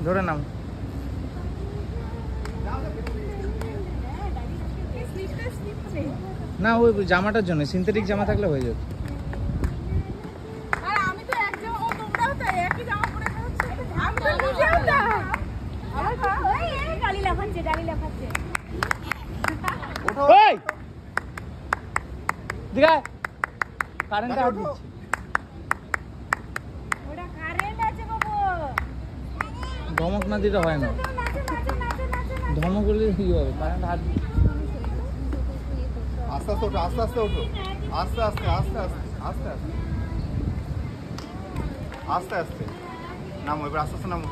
ধরে নাও। না ওই জামাটার জন্য, সিনথেটিক জামা থাকলে হয়ে যেত। কারেন্ট আউট দিচ্ছে। ধমক না দিতে হয় না, ধমক করলে কি হবে? কারেন্ট হাত আস্তে আস্তে ওঠো, আস্তে আস্তে ওঠো, আস্তে আস্তে আস্তে আস্তে আস্তে আস্তে আস্তে আস্তে নামো, এবার আস্তে আস্তে নামো।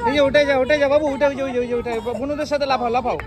এই যে ওটাই যা বাবু, ওটাই বন্ধুদের সাথে লাফাও লাফাও।